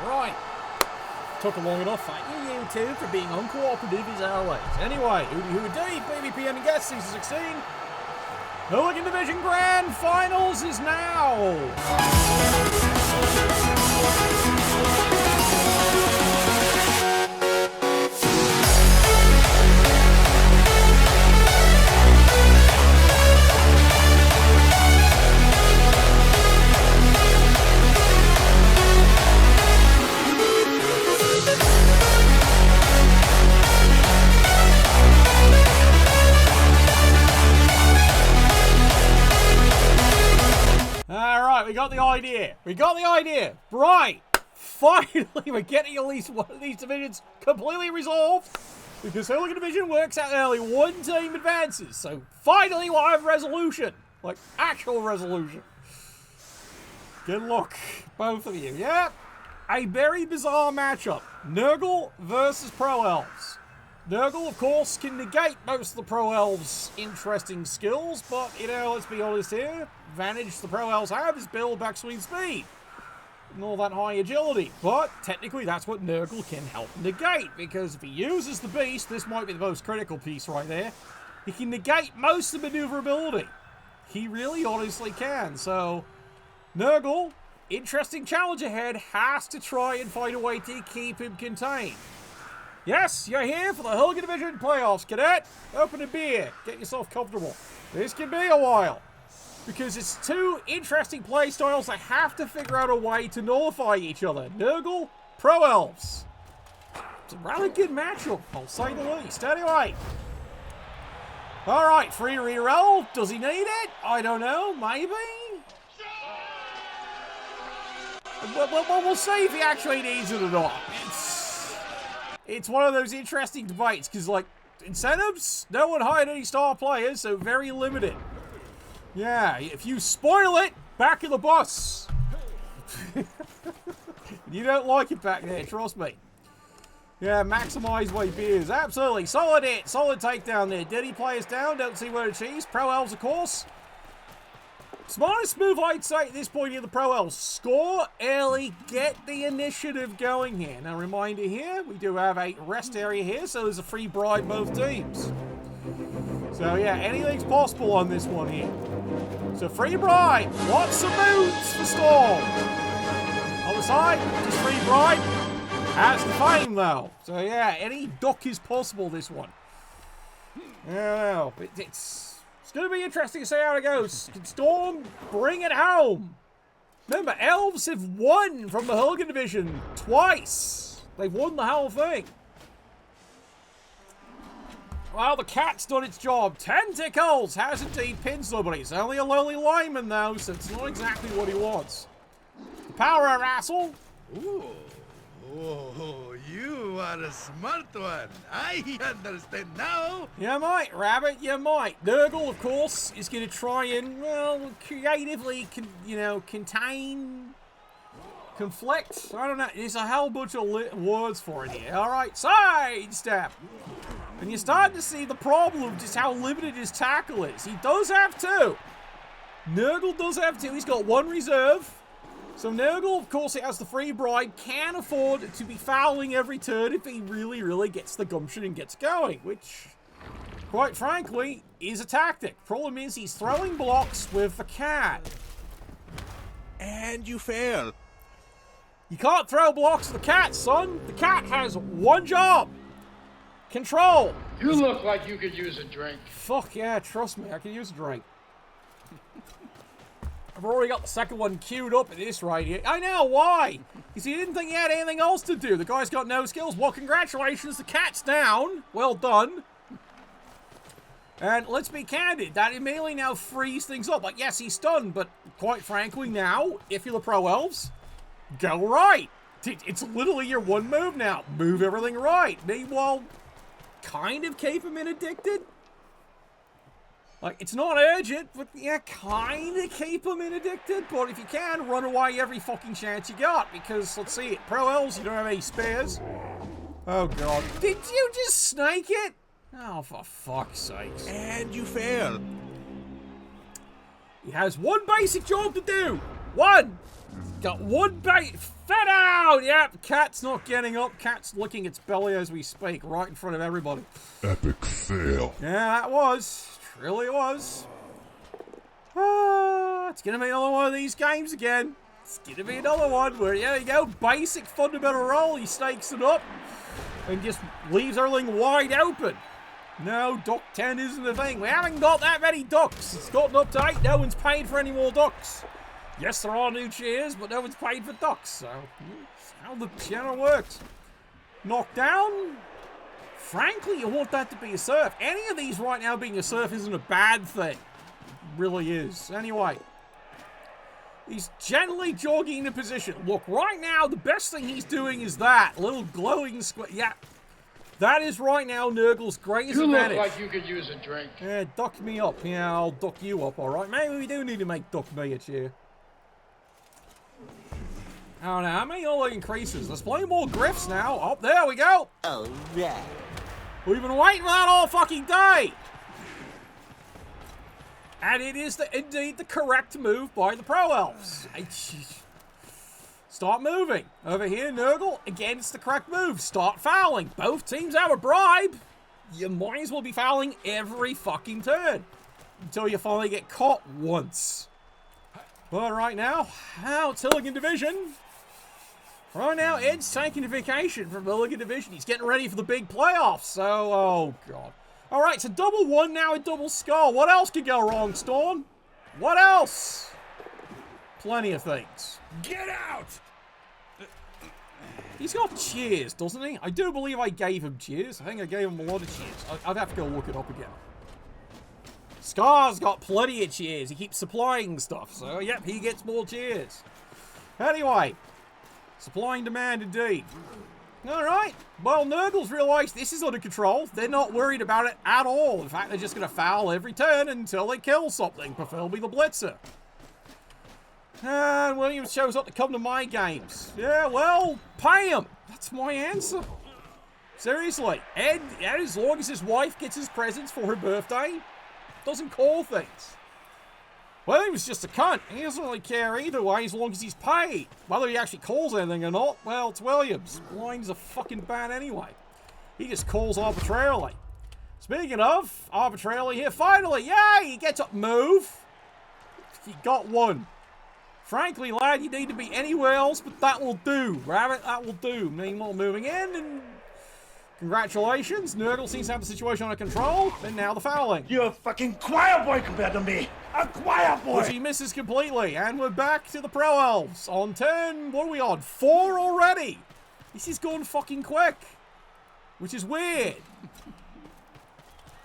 Right. Took long enough. Thank you two for being uncooperative as always. Anyway, Hooligan BBPN and guest season 16. Hooligan Division Grand Finals is now. Alright, we got the idea. Right. Finally, we're getting at least one of these divisions completely resolved. Because Hooligan Division works out early. One team advances. So finally we'll have resolution. Like, actual resolution. Good luck, both of you. Yeah. A very bizarre matchup. Nurgle versus Pro Elves. Nurgle, of course, can negate most of the Pro Elves' interesting skills, but, you know, let's be honest here, advantage the Pro Elves have is build backswing speed. And all that high agility. But, technically, that's what Nurgle can help negate, because if he uses the beast, this might be the most critical piece right there, he can negate most of the maneuverability. He really honestly can, so Nurgle, interesting challenge ahead, has to try and find a way to keep him contained. Yes, you're here for the Hooligan Division playoffs, cadet. Open a beer. Get yourself comfortable. This can be a while. Because it's two interesting play styles that have to figure out a way to nullify each other. Nurgle, Pro Elves. It's a rather good matchup, I'll say the least. Anyway. Alright, free reroll. Does he need it? I don't know. Maybe? We'll see if he actually needs it or not. It's one of those interesting debates, because, like, incentives, no one hired any star players, so very limited. Yeah, if you spoil it, back of the bus. You don't like it back there, trust me. Yeah, maximize way beers. Absolutely. Solid hit, solid takedown there. Did he play us down? Don't see what it achieves. Pro Elves, of course. Smartest move, I'd say, at this point in the Pro Elves. Score early, get the initiative going here. Now, reminder here, we do have a rest area here, so there's a free bribe both teams. So, yeah, anything's possible on this one here. So, free bribe. Lots of moves for Storm. On the side, just free bribe. Has the fame, though. So, yeah, any duck is possible, this one. I don't know. It's going to be interesting to see how it goes. Can Storm bring it home? Remember, Elves have won from the Hooligan Division twice. They've won the whole thing. Well, the cat's done its job. Tentacles has indeed pinned somebody. It's only a lowly lineman, though, so it's not exactly what he wants. The power asshole. Ooh. Oh, you are a smart one. I understand now. You might, Rabbit, you might. Nurgle, of course, is going to try and, well, creatively, contain, conflict. I don't know. There's a whole bunch of words for it here. All right, sidestep. And you're starting to see the problem, just how limited his tackle is. He does have two. Nurgle does have two. He's got one reserve. So Nurgle, of course, he has the free bribe, can afford to be fouling every turn if he really, really gets the gumption and gets going, which, quite frankly, is a tactic. Problem is, he's throwing blocks with the cat. And you fail. You can't throw blocks with the cat, son. The cat has one job. Control. You look like you could use a drink. Fuck yeah, trust me, I can use a drink. I've already got the second one queued up at this right here. I know, why? Because he didn't think he had anything else to do. The guy's got no skills. Well, congratulations, the cat's down. Well done. And let's be candid, that immediately now frees things up. Like, yes, he's stunned, but quite frankly now, if you're the Pro Elves, go right. It's literally your one move now. Move everything right. Meanwhile, kind of keep him in addicted. Like, it's not urgent, but yeah, kind of keep them in addicted. But if you can, run away every fucking chance you got. Because, let's see it. Pro Elves, you don't have any spares. Oh, God. Did you just snake it? Oh, for fuck's sakes. And you fail. He has one basic job to do. One. Got one fat down! Yep, Cat's not getting up. Cat's licking its belly as we speak, right in front of everybody. Epic fail. Yeah, that was. Really was. It's going to be another one of these games again. It's going to be another one where, there you go, basic fundamental roll. He stakes it up and just leaves everything wide open. No, duck 10 isn't a thing. We haven't got that many ducks. It's gotten up to 8. No one's paid for any more ducks. Yes, there are new chairs, but no one's paid for ducks. So, that's how the channel works. Knockdown. Frankly, you want that to be a surf. Any of these right now being a surf isn't a bad thing. It really is. Anyway. He's gently jogging into position. Look, right now, the best thing he's doing is that. Little glowing square. Yeah. That is right now Nurgle's greatest advantage. You look like you could use a drink. Yeah, duck me up. Yeah, I'll duck you up, alright? Maybe we do need to make duck me a cheer. Oh, now, how many all increases? There's plenty more griffs now. Oh, there we go. Alright. We've been waiting for that all fucking day. And it is indeed the correct move by the Pro Elves. Start moving. Over here, Nurgle, against the correct move. Start fouling. Both teams have a bribe. You might as well be fouling every fucking turn. Until you finally get caught once. But right now, it's Hooligan Division. Right now, Ed's taking a vacation from Hooligan Division. He's getting ready for the big playoffs. So, oh god. Alright, it's a double one now, a double skull. What else could go wrong, Storm? What else? Plenty of things. Get out! He's got cheers, doesn't he? I do believe I gave him cheers. I think I gave him a lot of cheers. I'd have to go look it up again. Scar's got plenty of cheers. He keeps supplying stuff. So, yep, he gets more cheers. Anyway. Supply and demand indeed. Alright. Well, Nurgle's realised this is under control. They're not worried about it at all. In fact, they're just going to foul every turn until they kill something. Preferably the Blitzer. And Williams shows up to come to my games. Yeah, well, pay him. That's my answer. Seriously. Ed, as long as his wife gets his presents for her birthday, doesn't call things. Williams just a cunt. He doesn't really care either way as long as he's paid. Whether he actually calls anything or not, well, it's Williams. Lines are fucking bad anyway. He just calls arbitrarily. Speaking of arbitrarily here, finally, yay, he gets up, move. He got one. Frankly, lad, you need to be anywhere else, but that will do. Rabbit, that will do. Meanwhile, moving in, and congratulations. Nurgle seems to have the situation under control, and now the fouling. You're a fucking choir boy compared to me. A choir boy. Which he misses completely, and we're back to the Pro Elves. On turn, what are we on? 4 already. This is going fucking quick, which is weird.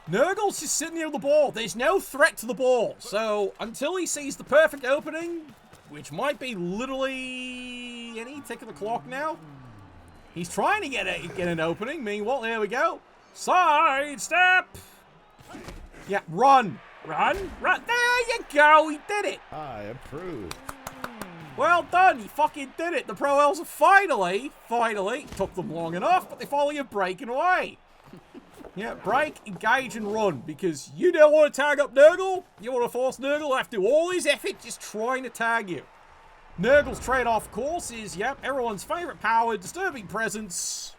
Nurgle's just sitting near the ball. There's no threat to the ball, so until he sees the perfect opening, which might be literally any tick of the clock now. He's trying to get an opening. Meanwhile, there we go. Side step. Yeah, run. Run. There you go. He did it. I approve. Well done. He fucking did it. The Pro Elves are finally, took them long enough, but they finally are breaking away. Yeah, break, engage, and run, because you don't want to tag up Nurgle. You want to force Nurgle to have to do all his effort just trying to tag you. Nurgle's trade-off, of course, is, yep, everyone's favourite power, disturbing presence.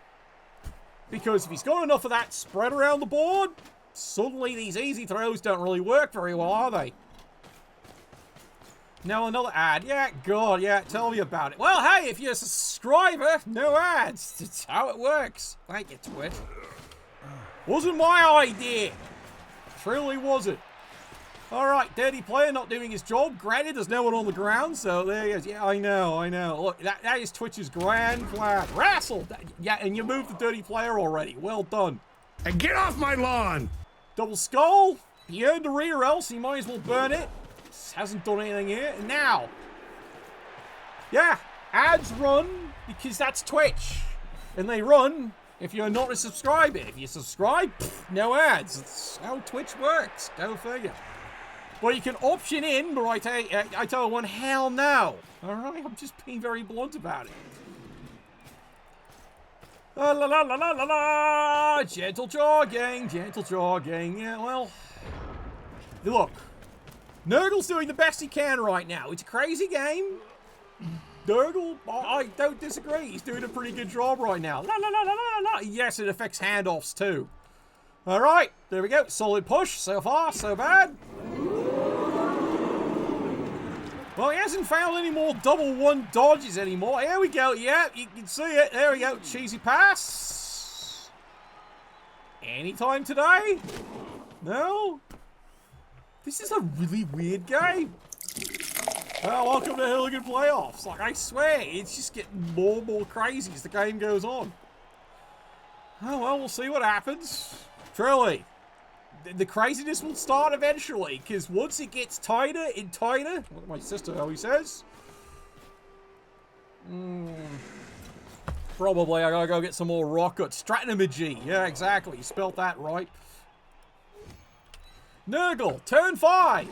Because if he's got enough of that spread around the board, suddenly these easy throws don't really work very well, are they? Now another ad. Yeah, God, yeah, tell me about it. Well, hey, if you're a subscriber, no ads. That's how it works. Thank you, Twitch. Wasn't my idea. Truly wasn't. Alright, dirty player not doing his job. Granted, there's no one on the ground, so there he is. Yeah, I know. Look, that is Twitch's grand flag. Wrestle! Yeah, and you moved the dirty player already. Well done. And get off my lawn! Double skull. He earned a rear else. He might as well burn it. Hasn't done anything here. And now. Yeah, ads run because that's Twitch. And they run if you're not a subscriber. If you subscribe, no ads. That's how Twitch works. Go figure. Well, you can option in, but I tell one, hell no. Alright, I'm just being very blunt about it. La la la la la la la. Gentle jogging, gentle jogging. Yeah, well, look. Nurgle's doing the best he can right now. It's a crazy game. Nurgle, I don't disagree. He's doing a pretty good job right now. La, la, la, la, la, la. Yes, it affects handoffs too. All right, there we go. Solid push. So far, so bad. Well, he hasn't found any more double one dodges anymore. Here we go. Yeah, you can see it. There we go. Cheesy pass. Anytime today? No? This is a really weird game. Well, welcome to Hooligan Playoffs. Like, I swear, it's just getting more and more crazy as the game goes on. Oh, well, we'll see what happens. Truly. The craziness will start eventually, because once it gets tighter and tighter, what my sister always says, probably I gotta go get some more rocket. Strategy. Yeah, exactly. You spelt that right. Nurgle, turn 5.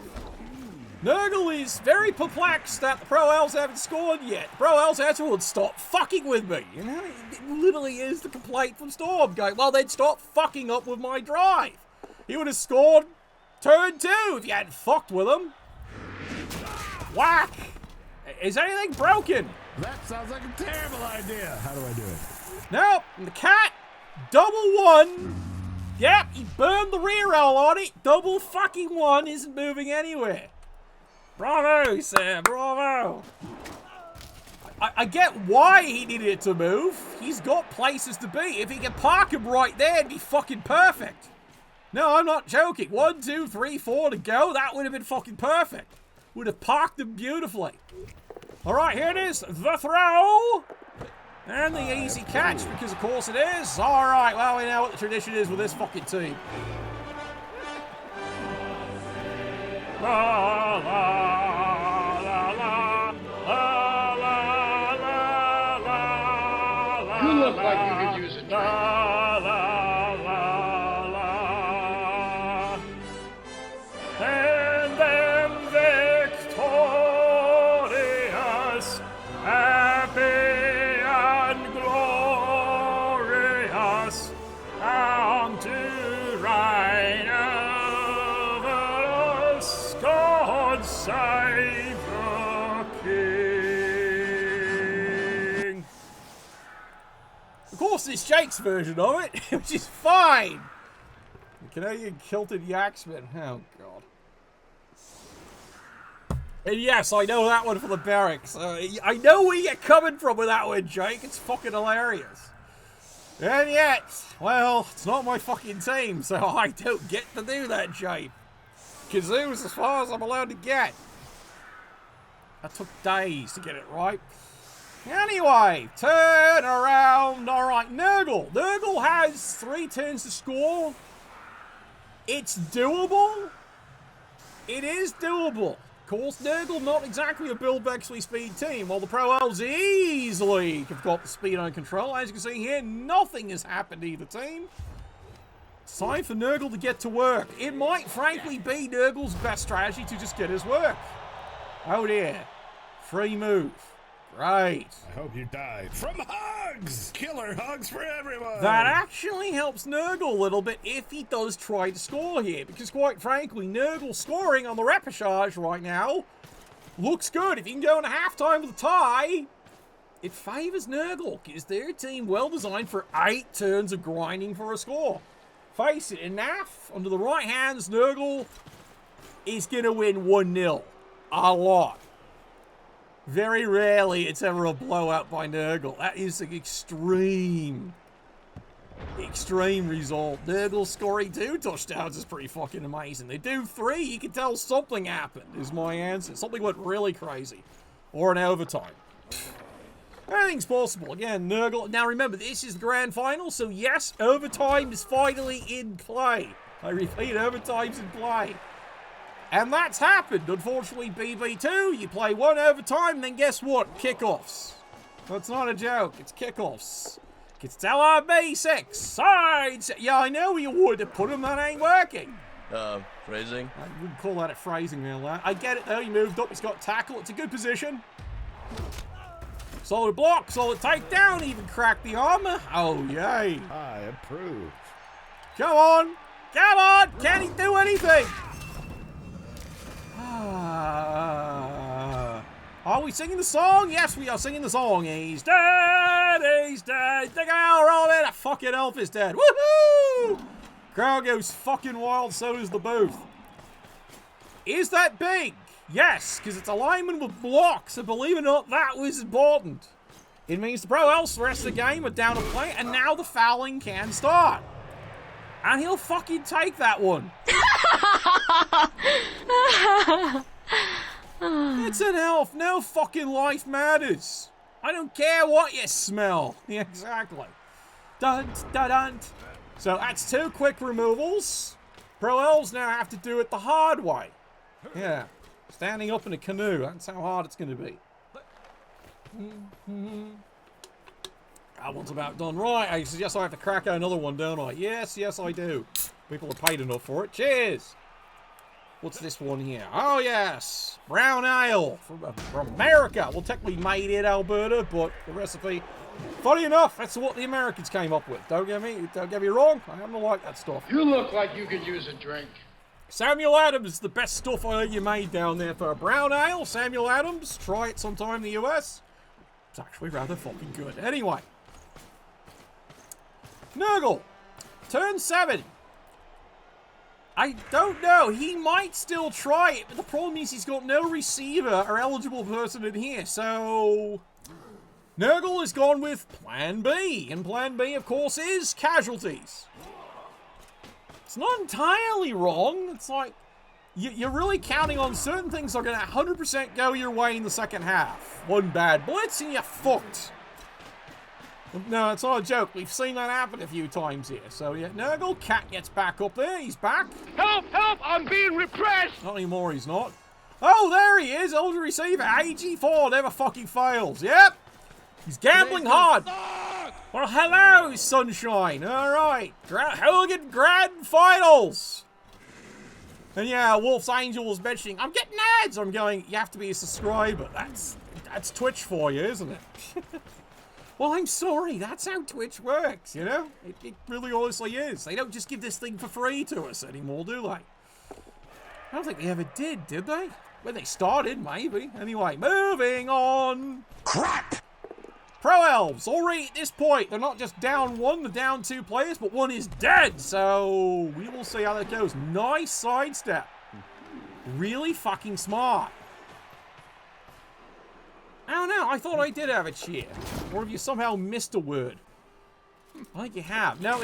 Nurgle is very perplexed that the Pro Elves haven't scored yet. Pro Elves would stop fucking with me. You know, it literally is the complaint from Storm going, well, then stop fucking up with my drive. He would have scored turn 2 if you hadn't fucked with him. Whack! Is anything broken? That sounds like a terrible idea. How do I do it? Nope. And the cat, double 1. Yep, he burned the reroll on it. Double fucking 1 isn't moving anywhere. Bravo, Sam. Bravo. I get why he needed it to move. He's got places to be. If he could park him right there, it'd be fucking perfect. No, I'm not joking. 1, 2, 3, 4 to go. That would have been fucking perfect. Would have parked him beautifully. All right, here it is. The throw. And the easy catch, because of course it is. All right, well, we know what the tradition is with this fucking team. La, la, la, la, la, la, la, la, la, You look like you could use a drink. la, la, la, la. And then victorious, happy and glorious, down to reign over us, God save the King. Of course, it's Jake's version of it, which is fine. The Canadian kilted Yaxman. Oh, God. And yes, I know that one for the barracks. I know where you're coming from with that one, Jake. It's fucking hilarious. And yet, well, it's not my fucking team, so I don't get to do that, Jake. Kazoo's as far as I'm allowed to get. That took days to get it right. Anyway, turn around. All right, Nurgle. Nurgle has 3 turns to score. It's doable. It is doable. Of course, Nurgle not exactly a Bill Bexley speed team, while the Pro Elves easily have got the speed under control. As you can see here, nothing has happened to either team. It's time for Nurgle to get to work. It might frankly be Nurgle's best strategy to just get his work. Oh dear. Free move. Great. I hope you died. From hugs! Killer hugs for everyone! That actually helps Nurgle a little bit if he does try to score here, because quite frankly, Nurgle scoring on the repechage right now looks good. If you can go into halftime with a tie, it favours Nurgle, because their team well designed for 8 turns of grinding for a score. Face it, in NAF, under the right hands, Nurgle is going to win 1-0. A lot. Very rarely it's ever a blowout by Nurgle. That is an extreme result. Nurgle scoring 2 touchdowns is pretty fucking amazing. They do 3, you can tell something happened, is my answer. Something went really crazy. Or an overtime. Anything's possible. Again, Nurgle. Now remember, this is the grand final, so yes, overtime is finally in play. I repeat, overtime's in play. And that's happened. Unfortunately, BB2, you play 1 overtime, then guess what? Kickoffs. That's not a joke. It's kickoffs. It's LRB 6. Sides. Yeah, I know you would have put him. That ain't working. Phrasing? I wouldn't call that a phrasing, real lad. I get it, though. He moved up. He's got tackle. It's a good position. Solid block. Solid takedown. Even cracked the armor. Oh, yay. I approve. Come on. Come on. Can he do anything? Are we singing the song? Yes, we are singing the song. He's dead, he's dead. Dig him out, roll it. A fucking elf is dead. Woohoo! Crowd goes fucking wild, so does the booth. Is that big? Yes, because it's a lineman with blocks, so believe it or not, that was important. It means the pro elves for the rest of the game are down a play, and now the fouling can start. And he'll fucking take that one. It's an elf. No fucking life matters. I don't care what you smell. Yeah, exactly. Dunt, dunt. So that's 2 quick removals. Pro elves now have to do it the hard way. Yeah. Standing up in a canoe. That's how hard it's going to be. That one's about done. Right, I suggest I have to crack out another one, don't I? Yes, yes, I do. People have paid enough for it. Cheers! What's this one here? Oh, yes! Brown ale from America. Well, technically made in Alberta, but the recipe... Funny enough, that's what the Americans came up with. Don't get me wrong. I happen to like that stuff. You look like you could use a drink. Samuel Adams, the best stuff I heard you made down there for a brown ale. Samuel Adams, try it sometime in the US. It's actually rather fucking good. Anyway. Nurgle, turn 7. I don't know. He might still try it, but the problem is he's got no receiver or eligible person in here, so... Nurgle has gone with Plan B, and Plan B, of course, is casualties. It's not entirely wrong. It's like, you're really counting on certain things are going to 100% go your way in the second half. One bad blitz and you're fucked. No, it's not a joke. We've seen that happen a few times here. So, yeah, Nurgle, Cat gets back up there. He's back. Help! Help! I'm being repressed! Not anymore, he's not. Oh, there he is. Older receiver. AG4 never fucking fails. Yep. He's gambling hard. Well, hello, sunshine. All right. Hooligan Grand Finals. And yeah, Wolf's Angel was mentioning, I'm getting ads. I'm going, you have to be a subscriber. That's Twitch for you, isn't it? Well, I'm sorry. That's how Twitch works, you know? It really honestly is. They don't just give this thing for free to us anymore, do they? I don't think they ever did they? When they started, maybe. Anyway, moving on. Crap! Pro Elves, already at this point, they're not just down 1, they're down 2 players, but 1 is dead. So, we will see how that goes. Nice sidestep. Really fucking smart. I don't know, I thought I did have a cheer. Or have you somehow missed a word? I think you have. No,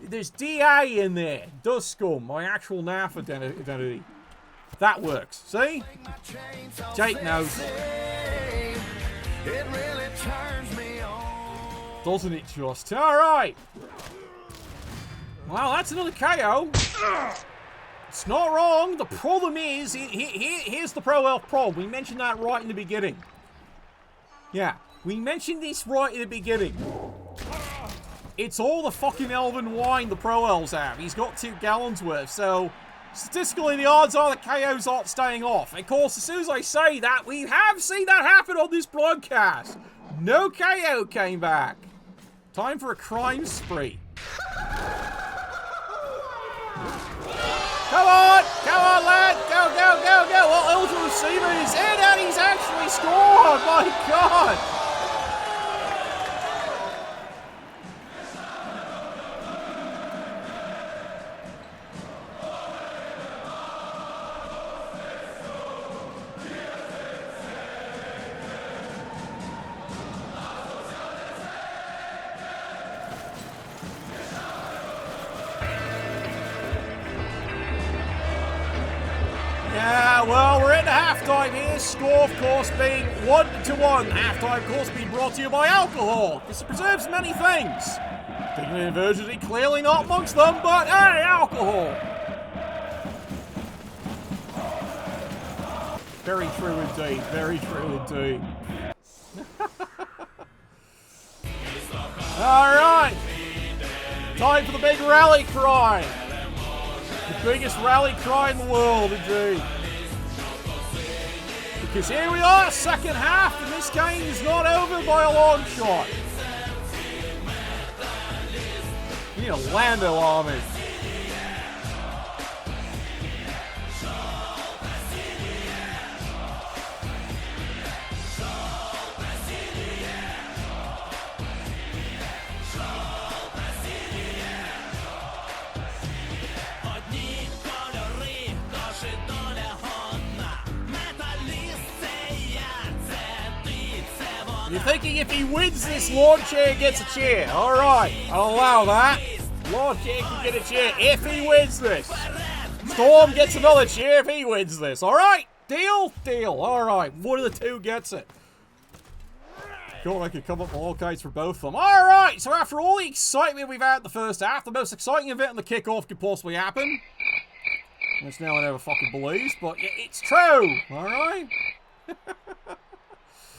there's DA in there. Duscum, my actual NAF identity. That works. See? Jake knows. It really turns me on. Doesn't it just? Alright. Well, that's another KO. It's not wrong. The problem is, here's the Pro Elf problem. We mentioned that right in the beginning. Yeah, we mentioned this right in the beginning. It's all the fucking elven wine the Pro Elves have. He's got 2 gallons worth, so statistically the odds are the KOs aren't staying off. Of course, as soon as I say that, we have seen that happen on this broadcast. No KO came back. Time for a crime spree. Come on, lad, go. Well, Elven receiver is in and he's actually scored, my God. Yeah, well, we're into halftime here. Score, of course, being 1-1. Halftime, of course, being brought to you by alcohol. This preserves many things. Dignity and virginity clearly not amongst them, but hey, alcohol. Very true indeed. Very true indeed. All right. Time for the big rally cry. The biggest rally cry in the world, indeed. Because here we are, second half, and this game is not over by a long shot. We need a Lando army. You're thinking if he wins this, Lord Chair gets a chair. Alright, I'll allow that. Lord Chair can get a chair if he wins this. Storm gets another chair if he wins this. Alright, deal? Deal. Alright, one of the two gets it. Thought I could come up with all kinds for both of them. Alright, so after all the excitement we've had in the first half, the most exciting event on the kickoff could possibly happen. Which now I never fucking believes, but it's true. Alright?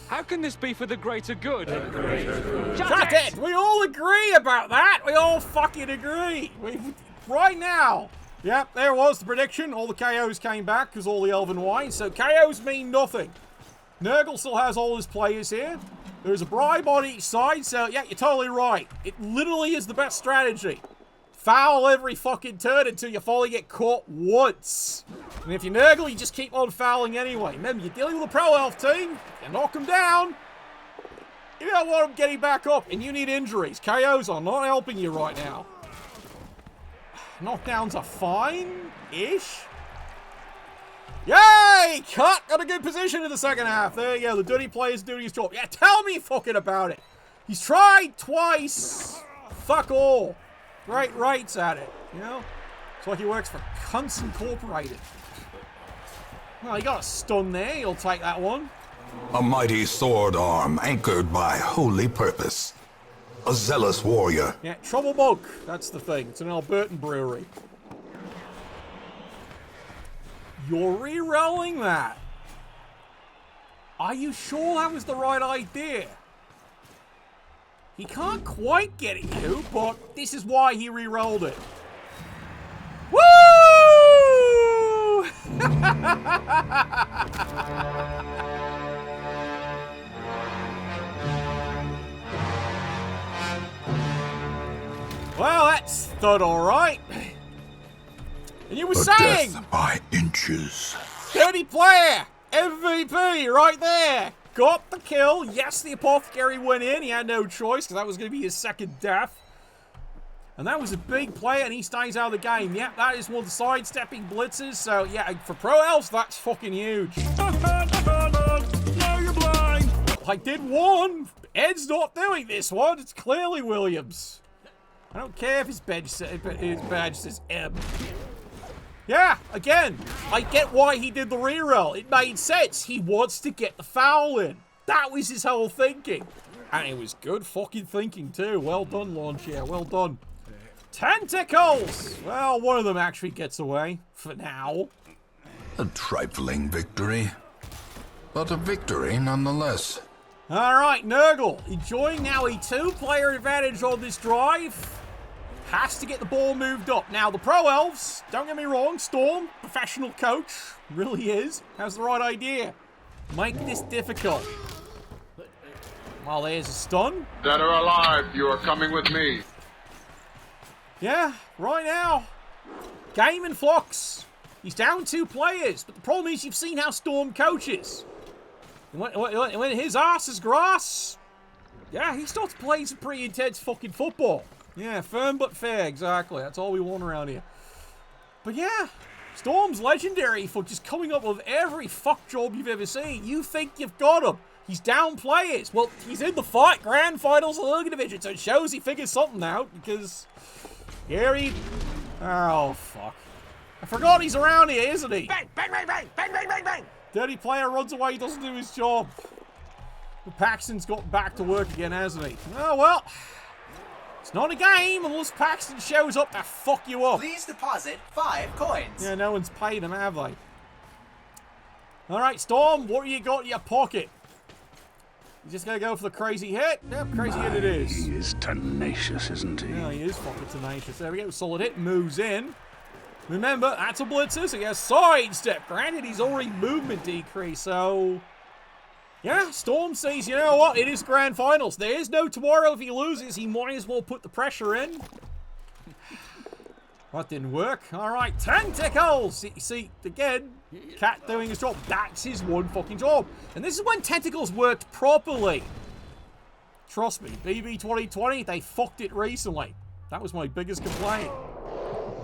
How can this be for the greater good? Shut it! We all agree about that! We all fucking agree! Right now! Yep, there was the prediction. All the KOs came back because all the Elven wine. So KOs mean nothing. Nurgle still has all his players here. There's a bribe on each side, so yeah, you're totally right. It literally is the best strategy. Foul every fucking turn until you finally get caught once. And if you Nurgle, you just keep on fouling anyway. Remember, you're dealing with a pro elf team. You knock them down. You don't want them getting back up, and you need injuries. KOs are not helping you right now. Knockdowns are fine-ish. Yay! Cut! Got a good position in the second half. There you go. The dirty player's doing his job. Yeah, tell me fucking about it. He's tried twice. Fuck all. Great rates at it, you know? It's like he works for Cunts Incorporated. Well, he got a stun there. He'll take that one. A mighty sword arm anchored by holy purpose. A zealous warrior. Yeah, Trouble Monk. That's the thing. It's an Albertan brewery. You're re-rolling that. Are you sure that was the right idea? He can't quite get at you, but this is why he re-rolled it. Woo! Well, that's thud all right. And you were saying... Death by inches. Dirty player! MVP right there! Got the kill. Yes, the Apothecary went in. He had no choice because that was going to be his second death. And that was a big play, and he stays out of the game. Yep, that is one of the sidestepping blitzes. So, yeah, for Pro Elves, that's fucking huge. Now you're blind. I did one. Ed's not doing this one. It's clearly Williams. I don't care if his badge says M. Yeah, again, I get why he did the reroll. It made sense. He wants to get the foul in. That was his whole thinking. And it was good fucking thinking, too. Well done, Launcher. Well done. Tentacles! Well, one of them actually gets away. For now. A trifling victory. But a victory nonetheless. Alright, Nurgle. Enjoying now a 2-player advantage on this drive. Has to get the ball moved up. Now, the Pro Elves, don't get me wrong, Storm, professional coach, really is, has the right idea. Make this difficult. Well, there's a stun. Dead or alive, you are coming with me. Yeah, right now. Game in flux. He's down 2 players, but the problem is you've seen how Storm coaches. When his ass is grass, yeah, he starts playing some pretty intense fucking football. Yeah, firm but fair, exactly. That's all we want around here. But yeah, Storm's legendary for just coming up with every fuck job you've ever seen. You think you've got him. He's down players. Well, he's in the grand finals of the Hooligan Division, so it shows he figured something out, because here he... Oh, fuck. I forgot he's around here, isn't he? Bang, bang, bang, bang, bang, bang, bang, bang. Dirty player runs away, doesn't do his job. But Paxton's got back to work again, hasn't he? Oh, well... It's not a game unless Paxton shows up to fuck you up. Please deposit 5 coins. Yeah, no one's paid him, have they? Alright, Storm, what do you got in your pocket? You just gonna go for the crazy hit? Yep, crazy hit it is. He is tenacious, isn't he? Yeah, he is fucking tenacious. There we go, solid hit, moves in. Remember, that's a blitzer, so he has sidestep. Granted, he's already movement decrease, so... Yeah, Storm says, you know what, it is grand finals. There is no tomorrow if he loses. He might as well put the pressure in. That didn't work. All right, Tentacles. See, again, Cat doing his job. That's his one fucking job. And this is when Tentacles worked properly. Trust me, BB 2020, they fucked it recently. That was my biggest complaint.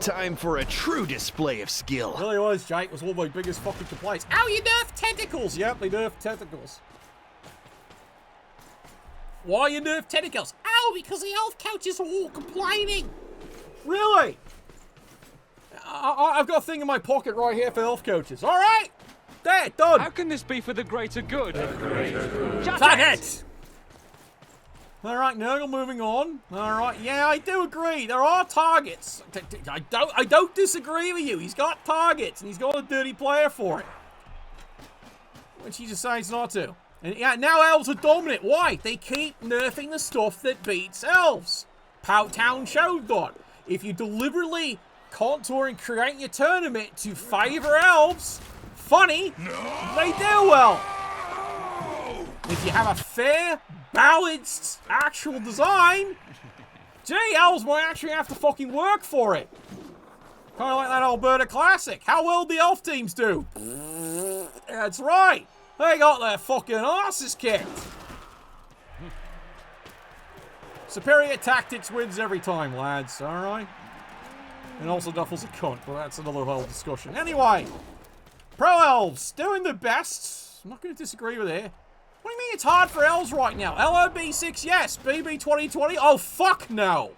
Time for a true display of skill. It really was, Jake. It was one of my biggest fucking complaints. Ow, you nerfed Tentacles! Yep, they nerfed Tentacles. Why you nerf tentacles? Oh, because the elf coaches are all complaining. Really? I've got a thing in my pocket right here for elf coaches. All right. There, done. How can this be for the greater good? Shut it! All right, Nurgle, moving on. All right, yeah, I do agree. There are targets. I don't disagree with you. He's got targets, and he's got a dirty player for it. Which he decides not to. And yeah, now elves are dominant. Why? They keep nerfing the stuff that beats elves. Powtown showed that. If you deliberately contour and create your tournament to favor elves, funny, they do well. If you have a fair, balanced, actual design, gee, elves might actually have to fucking work for it. Kind of like that Alberta Classic. How well the elf teams do? That's right. They got their fucking asses kicked. Superior tactics wins every time, lads. All right. And also Duffel's a cunt, but that's another whole discussion. Anyway, Pro Elves doing their best. I'm not going to disagree with it. What do you mean it's hard for elves right now? LOB6, yes. BB 2020, oh, fuck no.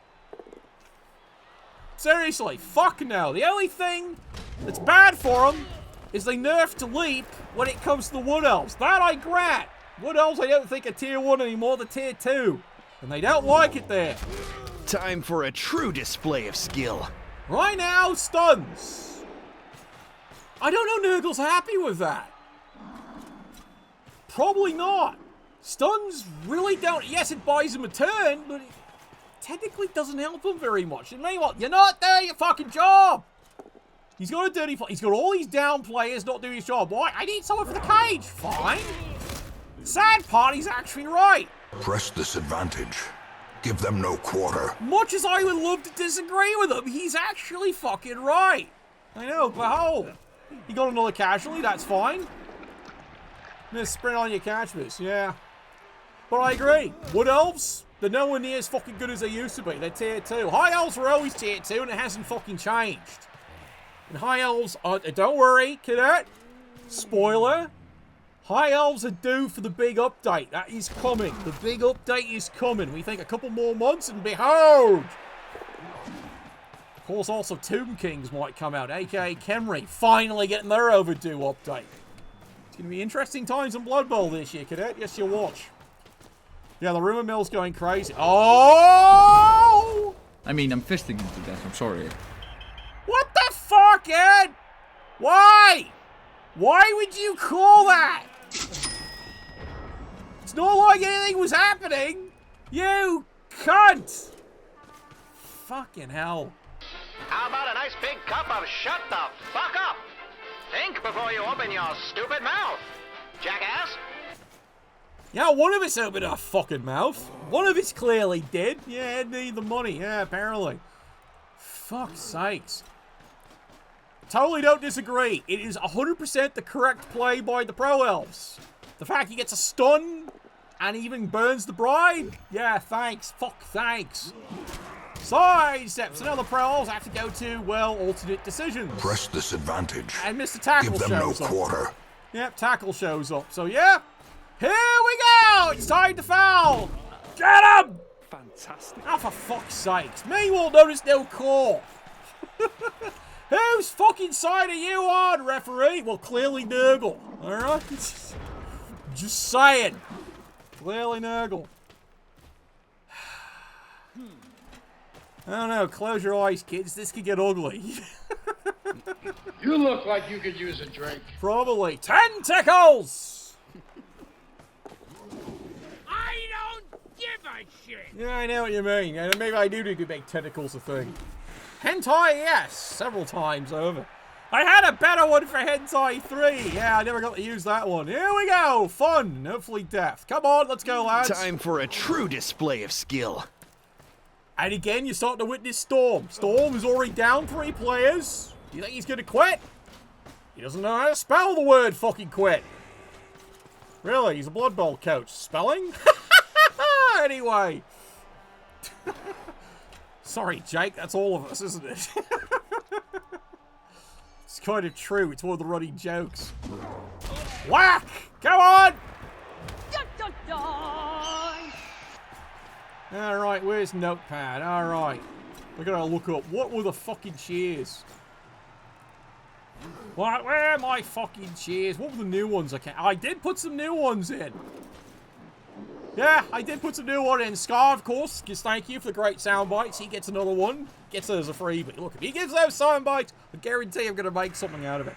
Seriously, fuck no. The only thing that's bad for them is they nerf to leap when it comes to the Wood Elves. That I grant. Wood Elves I don't think are tier 1 anymore, they're tier 2. And they don't like it there. Time for a true display of skill. Right now, stuns. I don't know Nurgle's happy with that. Probably not. Stuns really don't... Yes, it buys him a turn, but it technically doesn't help him very much. And meanwhile, you're not doing your fucking job. He's got a dirty... He's got all these down players not doing his job. Why? I need someone for the cage. Fine. The sad part, he's actually right. Press this advantage. Give them no quarter. Much as I would love to disagree with him, he's actually fucking right. I know, behold. He got another casualty, that's fine. Miss sprint on your catch miss, yeah. But I agree. Wood Elves, they're nowhere near as fucking good as they used to be. They're tier 2. High Elves were always tier 2 and it hasn't fucking changed. And High Elves are, don't worry, cadet. Spoiler. High Elves are due for the big update. That is coming. The big update is coming. We think a couple more months and behold! Of course, also Tomb Kings might come out, aka Khemri, finally getting their overdue update. It's going to be interesting times in Blood Bowl this year, cadet. Yes, you'll watch. Yeah, the rumor mill's going crazy. Oh! I mean, I'm fisting him to death. I'm sorry. What the fuck, Ed? Why? Why would you call that? It's not like anything was happening. You cunt. Fucking hell. How about a nice big cup of shut the fuck up? Think before you open your stupid mouth, jackass. Yeah, one of us opened our fucking mouth. One of us clearly did. Yeah, it needed the money. Yeah, apparently. Fuck's sakes. Totally don't disagree. It is 100% the correct play by the Pro Elves. The fact he gets a stun and even burns the bride? Yeah, thanks. Fuck, thanks. Side steps. Now the Pro Elves have to go to, well, alternate decisions. Press this advantage. And Mr. Tackle Give them no shows up. quarter. Yep, Tackle shows up. So, yeah. Here we go! It's time to foul! Get him! Fantastic. Oh, for fuck's sakes. Meanwhile, notice no call. Whose fucking side are you on, referee? Well, clearly Nurgle. Alright? Just saying. Clearly Nurgle. I don't know. Close your eyes, kids. This could get ugly. You look like you could use a drink. Probably. Tentacles! I don't give a shit. Yeah, I know what you mean. And maybe I do need to make tentacles a thing. Hentai, yes. Several times over. I had a better one for Hentai 3. Yeah, I never got to use that one. Here we go. Fun. Hopefully death. Come on, let's go, lads. Time for a true display of skill. And again, you're starting to witness Storm. Storm is already down 3 players. Do you think he's going to quit? He doesn't know how to spell the word fucking quit. Really, he's a Blood Bowl coach. Spelling? Anyway. Sorry, Jake, that's all of us, isn't it? It's kind of true. It's one of the running jokes. Whack! Come on! Alright, where's Notepad? Alright. We're gonna look up. What were the fucking cheers? What? Where are my fucking cheers? What were the new ones? I did put some new ones in. Yeah, I did put some new one in. Scar, of course, because thank you for the great sound bites. He gets another one. Gets it as a freebie. Look, if he gives those sound bites, I guarantee I'm going to make something out of it.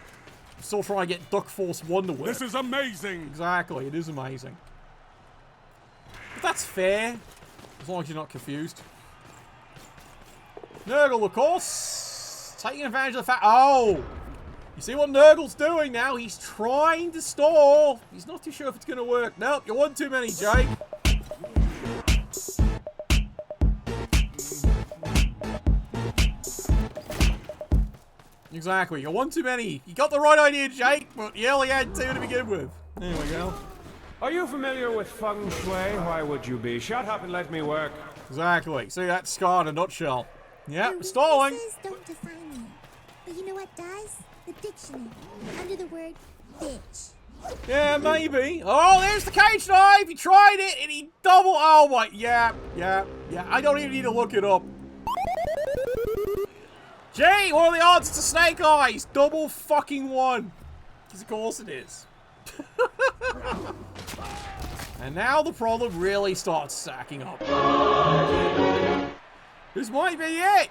I'm still trying to get Duck Force 1 to work. This is amazing. Exactly, it is amazing. But that's fair, as long as you're not confused. Nurgle, of course, taking advantage of the fact... Oh! You see what Nurgle's doing now? He's trying to stall. He's not too sure if it's going to work. Nope, you're one too many, Jake. Exactly, you're one too many. You got the right idea, Jake, but you only had two to begin with. There we go. Are you familiar with feng shui? Why would you be? Shut up and let me work. Exactly. See, that's Scar in a nutshell. Yep, stalling. Don't define me. But you know what does? The dictionary. Under the word bitch. Yeah, maybe. Oh, there's the cage knife. He tried it and he double. Oh my. Yeah. I don't even need to look it up. Gee, what are the odds? It's a snake eyes. Double fucking one. Because of course it is. And now the problem really starts stacking up. This might be it.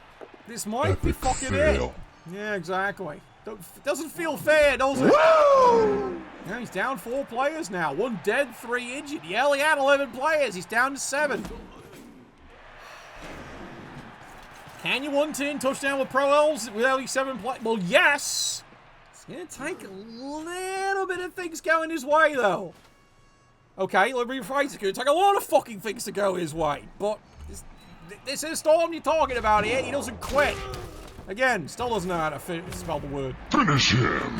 This might be fucking it. Yeah, exactly. Doesn't feel fair, does it? Woo! Yeah, he's down 4 players now. 1 dead, 3 injured. He only had 11 players. He's down to 7. Can you 1-10 touchdown with Pro Elves with only 7 players? Well, yes. It's going to take a little bit of things going his way, though. Okay, let me rephrase it. It's going to take a lot of fucking things to go his way. But this is Storm you're talking about here. He doesn't quit. Again, still doesn't know how to spell the word. Finish him.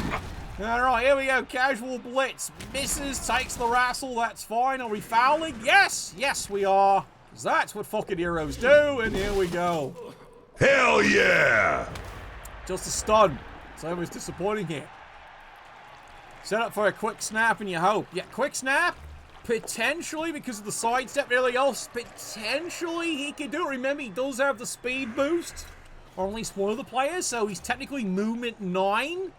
Alright, here we go. Casual blitz. Misses, takes the wrestle. That's fine. Are we fouling? Yes! Yes, we are. Because that's what fucking heroes do. And here we go. Hell yeah! Just a stun. So it was disappointing here. Set up for a quick snap and you hope. Yeah, quick snap. Potentially, because of the sidestep and everything else, potentially he could do it. Remember, he does have the speed boost. Or at least one of the players, so he's technically movement 9.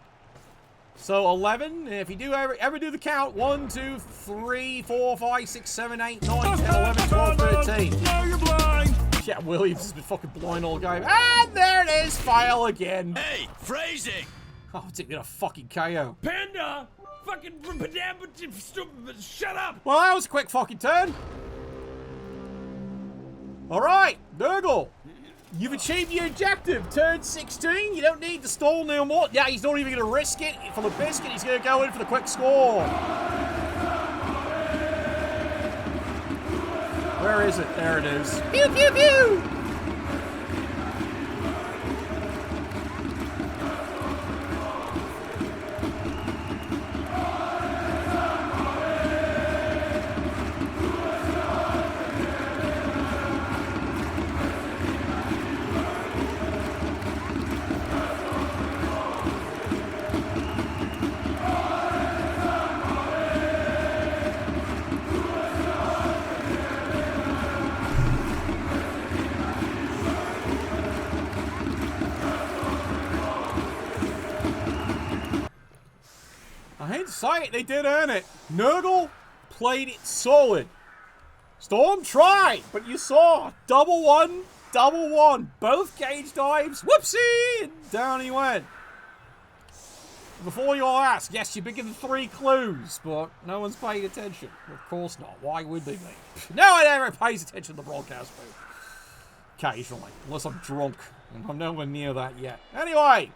So 11, and if you do ever do the count, 1, 2, 3, 4, 5, 6, 7, 8, 9, 10, 11, 12, 13. Now you're blind. Yeah, Williams has been fucking blind all game. And there it is, fail again. Hey, phrasing! Oh, it's gonna fucking KO. Panda! Fucking shut up! Well, that was a quick fucking turn. Alright, Nurgle. You've achieved your objective. Turn 16. You don't need to stall no more. Yeah, he's not even going to risk it for the biscuit. He's going to go in for the quick score. Where is it? There it is. Pew, pew, pew. Say it, they did earn it. Nurgle played it solid. Storm tried, but you saw double one, both cage dives. Whoopsie! And down he went. Before you all ask, yes, you've been given 3 clues, but no one's paying attention. Of course not. Why would they be? No one ever pays attention to the broadcast booth. Occasionally, unless I'm drunk, and I'm nowhere near that yet. Anyway.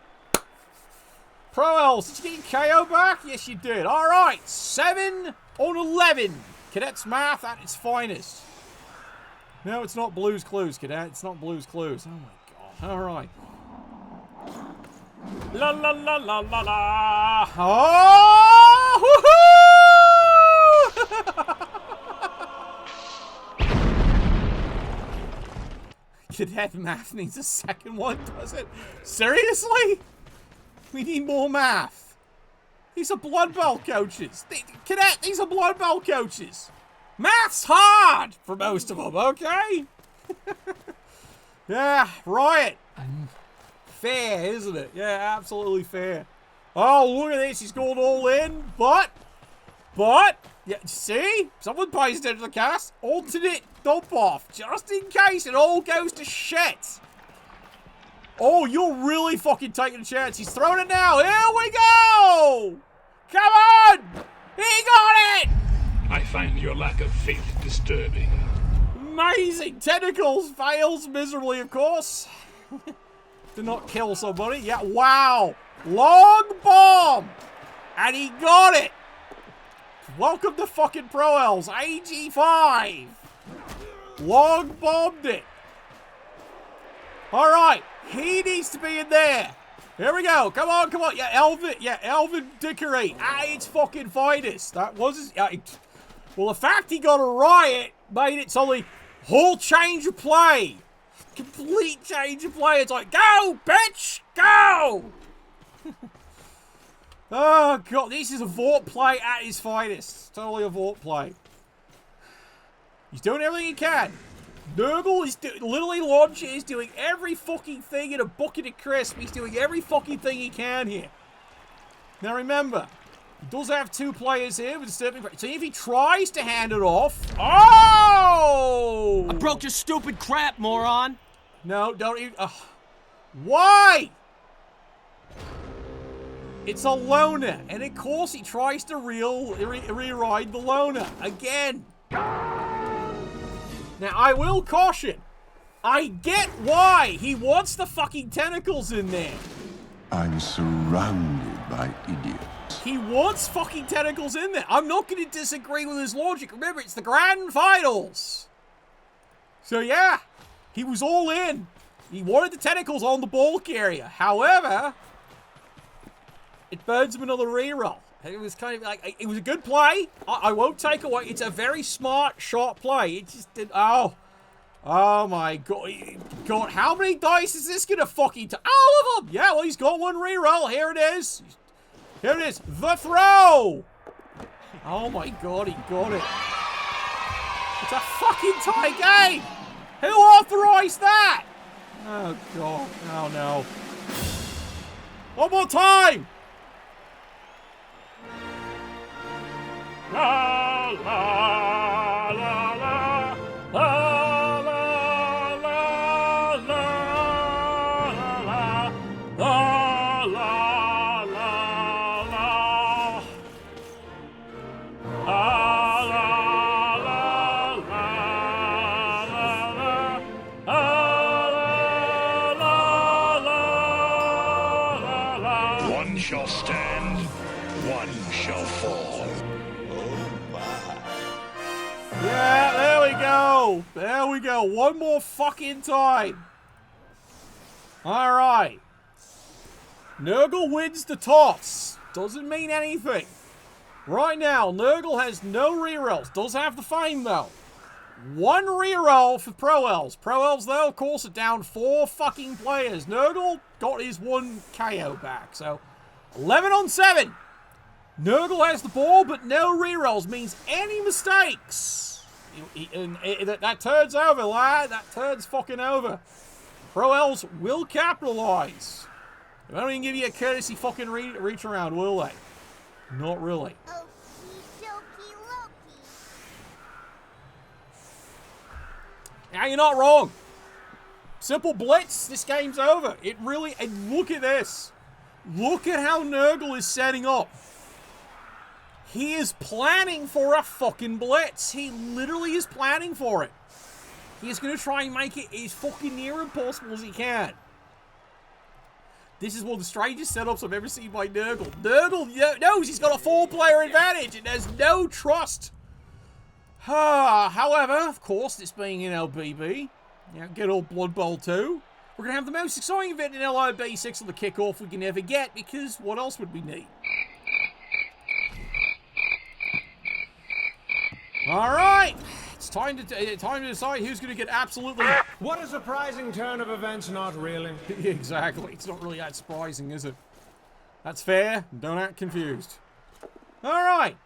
Pro Elves, did you get your KO back? Yes, you did. All right, 7 on 11. Cadet's math at its finest. No, it's not Blue's Clues, Cadet. It's not Blue's Clues. Oh, my God. All right. La, la, la, la, la, la. Oh, woohoo! Cadet math needs a second one, does it? Seriously? We need more math. These are Blood Bowl coaches. Cadet, these are Blood Bowl coaches. Math's hard for most of them, okay? Yeah, riot. Fair, isn't it? Yeah, absolutely fair. Oh, look at this. He's going all in. But, yeah, see? Someone pays attention to the cast. Alternate dump off. Just in case it all goes to shit. Oh, you're really fucking taking a chance. He's throwing it now. Here we go. Come on. He got it. I find your lack of faith disturbing. Amazing. Tentacles fails miserably, of course. Did not kill somebody. Yeah, wow. Long bomb. And he got it. Welcome to fucking Pro Elves. AG5. Long bombed it. All right. He needs to be in there. Here we go. Come on, come on. Yeah, Elven. Yeah, Elven Dickery. At its fucking finest. That was his... well, the fact he got a riot made it so the whole change of play. Complete change of play. It's like, go, bitch, go. Oh, God. This is a Vort play at its finest. Totally a Vort play. He's doing everything he can. Nurgle is literally launching. He's doing every fucking thing in a bucket of crisp. He's doing every fucking thing he can here. Now remember, he does have two players here with a certain... See if he tries to hand it off. Oh! I broke your stupid crap, moron. No, don't even... why? It's a loner. And of course he tries to rewrite the loner. Again. Now, I will caution. I get why he wants the fucking tentacles in there. I'm surrounded by idiots. He wants fucking tentacles in there. I'm not going to disagree with his logic. Remember, it's the Grand Finals. So, yeah. He was all in. He wanted the tentacles on the bulk area. However, it burns him another reroll. It was kind of like, it was a good play. I won't take away. It's a very smart, shot play. It just did, oh my God. God, how many dice is this going to fucking take? All of them. Yeah, well, he's got one reroll. Here it is. Here it is. The throw. Oh my God, he got it. It's a fucking tie game. Who authorized that? Oh God. Oh no. One more time. La la la la la la la la la la la. One shall stand, one shall fall. Yeah, there we go. There we go. One more fucking time. All right. Nurgle wins the toss. Doesn't mean anything. Right now, Nurgle has no rerolls. Does have the fame, though. One reroll for Pro Elves. Pro Elves, though, of course, are down 4 fucking players. Nurgle got his 1 KO back. So, 11 on 7. Nurgle has the ball, but no rerolls. Means any mistakes. That turn's over, lad. That turn's fucking over. Pro Elves will capitalize. They don't even give you a courtesy fucking reach around, will they? Not really. Now, you're not wrong. Simple blitz, this game's over. It really, and look at this. Look at how Nurgle is setting up. He is planning for a fucking blitz. He literally is planning for it. He is going to try and make it as fucking near impossible as he can. This is one of the strangest setups I've ever seen by Nurgle. Nurgle knows he's got a 4-player advantage and has no trust. However, of course, this being in LBB, good old Blood Bowl 2, we're going to have the most exciting event in LIB 6 on the kickoff we can ever get, because what else would we need? Alright, it's time to decide who's going to get absolutely... What a surprising turn of events, not really. Exactly, it's not really that surprising, is it? That's fair, don't act confused. Alright.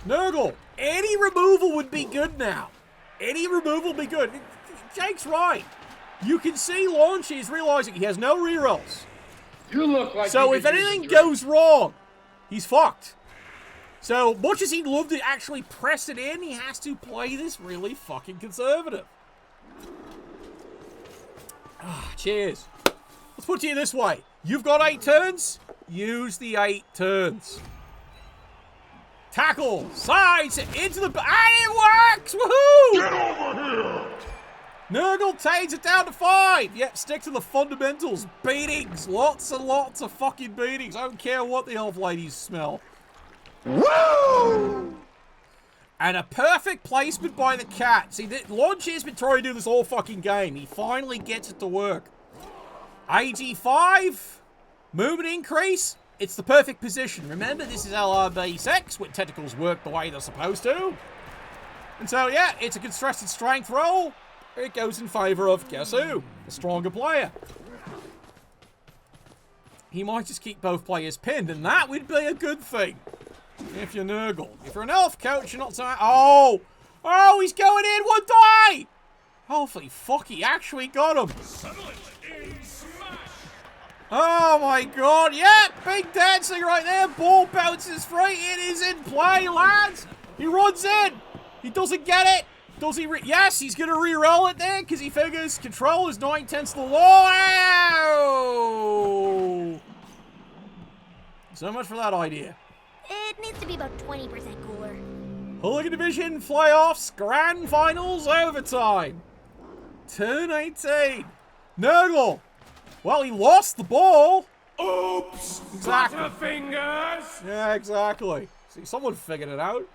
Nurgle, any removal would be good now. Any removal will be good. Jake's right. You can see Launchy is realizing he has no rerolls. You look like so you if could use anything a drink. goes wrong, he's fucked. So much as he'd love to actually press it in, he has to play this really fucking conservative. Cheers. Let's put it to you this way. You've got 8 turns. Use the 8 turns. Tackle. Sides. Into the... And it works! Woohoo! Get over here! Nurgle takes it down to 5. Yep, stick to the fundamentals. Beatings. Lots and lots of fucking beatings. I don't care what the elf ladies smell. Woo! And a perfect placement by the cat. See, Launchy's been trying to do this all fucking game. He finally gets it to work. AG5. Movement increase. It's the perfect position. Remember, this is LRB6, where tentacles work the way they're supposed to. And so, yeah, it's a contested strength roll. It goes in favor of, guess who? The stronger player. He might just keep both players pinned, and that would be a good thing. If you're Nurgle. If you're an elf coach, you're not saying, oh! Oh, he's going in! 1 die! Holy fuck, he actually got him. Oh my god, yeah! Big dancing right there. Ball bounces free. It is in play, lads. He runs in. He doesn't get it. Does he? Yes, he's going to re-roll it there because he figures control is 9/10 of the law. Ow! So much for that idea. It needs to be about 20% cooler. Hooligan Division playoffs, grand finals, overtime. Turn 18. Nurgle. Well, he lost the ball. Oops! Exactly. Butterfingers! Yeah, exactly. See, someone figured it out.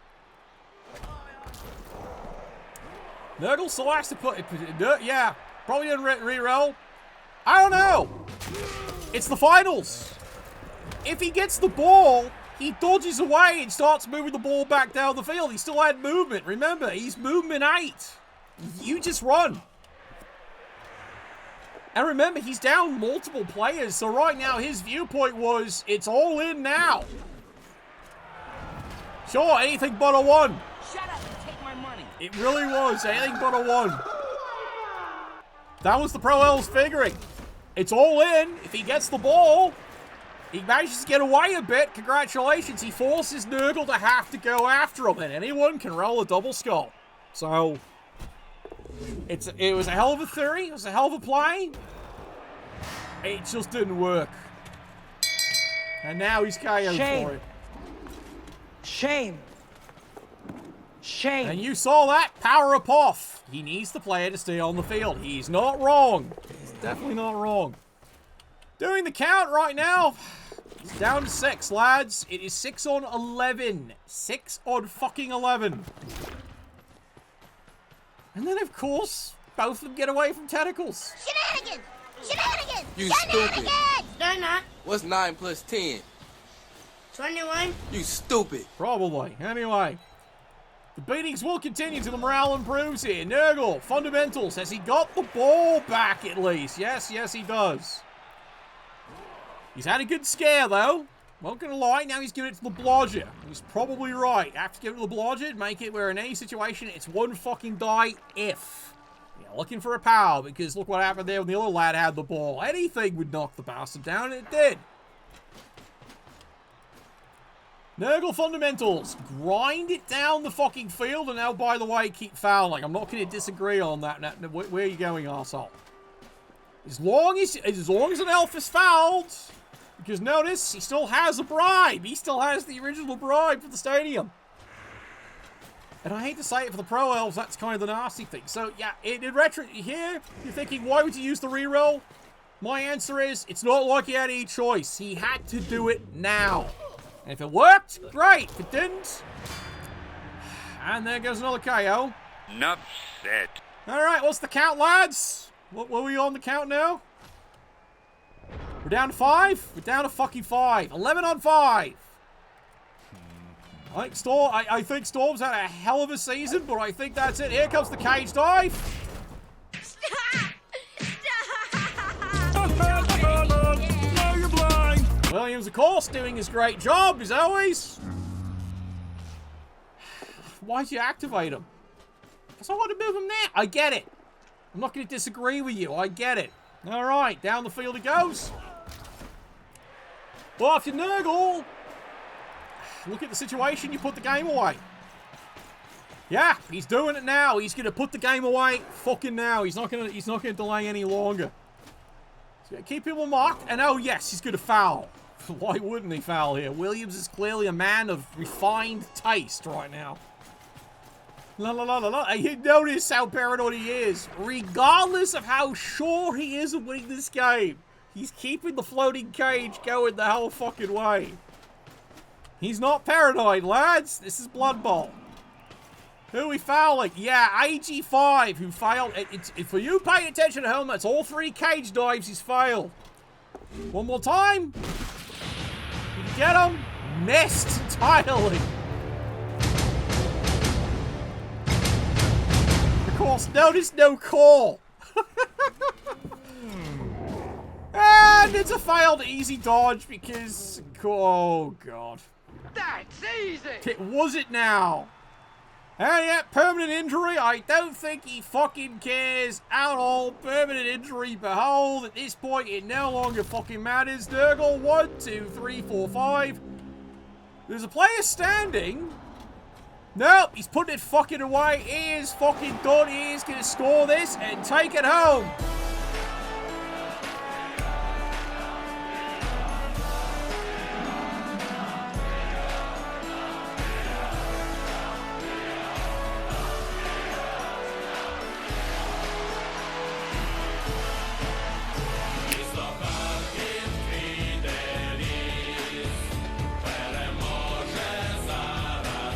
Nurgle still has to put it. Yeah, probably didn't re-roll. I don't know. It's the finals. If he gets the ball, he dodges away and starts moving the ball back down the field. He still had movement. Remember, he's movement 8. You just run. And remember, he's down multiple players. So right now, his viewpoint was, it's all in now. Sure, anything but a 1. Shut up and take my money. It really was anything but a 1. That was the Pro Elves figuring. It's all in. If he gets the ball, he manages to get away a bit. Congratulations. He forces Nurgle to have to go after him, and anyone can roll a double skull. So, it was a hell of a theory. It was a hell of a play. It just didn't work. And now he's KO'd for it. Shame. Shame. And you saw that. Power up off. He needs the player to stay on the field. He's not wrong. He's definitely not wrong. Doing the count right now. It's down to 6, lads. It is 6 on 11. 6 on fucking 11. And then, of course, both of them get away from tentacles. Shenanigans! Shenanigans! You Shenanigans! stupid. No, not. What's 9 plus 10? 21. You stupid. Probably. Anyway. The beatings will continue till the morale improves here. Nurgle, fundamentals. Has he got the ball back at least? Yes, yes, he does. He's had a good scare, though. Not gonna lie, now he's giving it to the blodger. He's probably right. Have to give it to the blodger, make it where in any situation it's 1 fucking die if. You're looking for a power, because look what happened there when the other lad had the ball. Anything would knock the bastard down, and it did. Nurgle fundamentals. Grind it down the fucking field, and now, by the way, keep fouling. I'm not going to disagree on that. Now, where are you going, arsehole? As long as an elf is fouled, because notice, he still has a bribe. He still has the original bribe for the stadium. And I hate to say it for the Pro Elves, that's kind of the nasty thing. So, yeah, in retro, here, you're thinking, why would you use the reroll? My answer is, it's not like he had any choice. He had to do it now. And if it worked, great. If it didn't, and there goes another KO. Enough said. All right, what's the count, lads? What were we on the count now? We're down to 5? We're down to fucking 5. 11 on 5. I think Storm's had a hell of a season, but I think that's it. Here comes the cage dive. Stop! Now you're blind. Williams, of course, doing his great job, as always. Why'd you activate him? So I want to move him there. I get it. I'm not going to disagree with you. I get it. All right, down the field he goes. Well, if you Nurgle, look at the situation, you put the game away. Yeah, he's doing it now. He's going to put the game away fucking now. He's not going to delay any longer. He's going to keep him marked, and oh yes, he's going to foul. Why wouldn't he foul here? Williams is clearly a man of refined taste right now. La la la la la. You notice how paranoid he is. Regardless of how sure he is of winning this game, he's keeping the floating cage going the whole fucking way. He's not paranoid, lads. This is Blood Bowl. Who are we fouling? Yeah, AG5 who failed. For you paying attention at home, that's all 3 cage dives he's failed. One more time. Did you get him? Missed entirely. Of course, notice no call. And it's a failed easy dodge because... Oh, God. That's easy! Was it now? And yeah, permanent injury. I don't think he fucking cares at all. Permanent injury. Behold, at this point, it no longer fucking matters. Nurgle, 1, 2, 3, 4, 5. There's a player standing. Nope, he's putting it fucking away. He is fucking done. He is going to score this and take it home.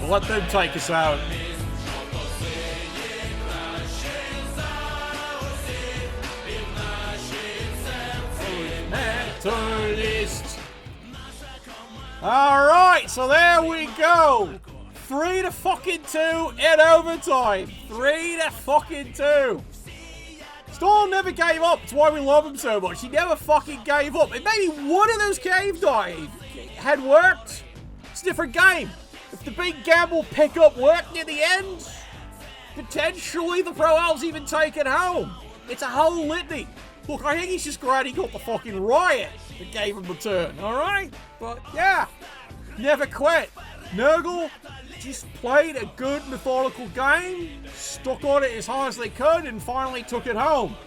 Let them take us out. Alright, so there we go. 3-2 in overtime. 3-2. Storm never gave up. That's why we love him so much. He never fucking gave up. And maybe one of those cave dives had worked. It's a different game. If the big gamble pickup worked near the end, potentially the Pro Elves even take it home. It's a whole litany. Look, I think he's just glad he got the fucking riot that gave him the turn, alright? But yeah, never quit. Nurgle just played a good methodical game, stuck on it as hard as they could, and finally took it home.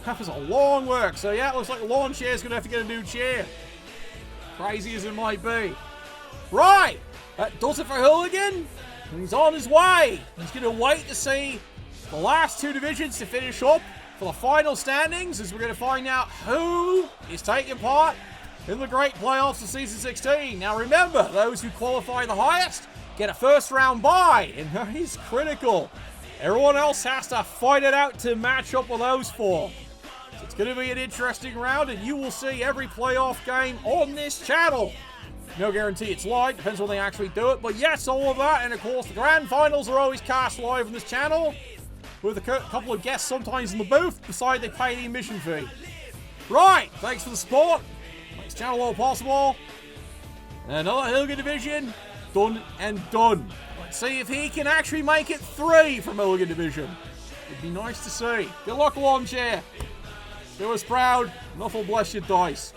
That was a long work, so yeah, it looks like the lawn chair's gonna have to get a new chair. Crazy as it might be. Right! That does it for Hooligan. He's on his way. He's going to wait to see the last 2 divisions to finish up for the final standings, as we're going to find out who is taking part in the great playoffs of Season 16. Now remember, those who qualify the highest get a first round bye, and that is critical. Everyone else has to fight it out to match up with those 4. So it's going to be an interesting round, and you will see every playoff game on this channel. No guarantee it's live, depends when they actually do it. But yes, all of that, and of course the grand finals are always cast live on this channel, with a couple of guests sometimes in the booth, beside they pay the admission fee. Right, thanks for the support. Makes the channel all possible. And another Hooligan Division, done and done. Let's see if he can actually make it 3 from Hooligan Division. It'd be nice to see. Good luck, lawn chair. Do us proud. Enough will bless your dice.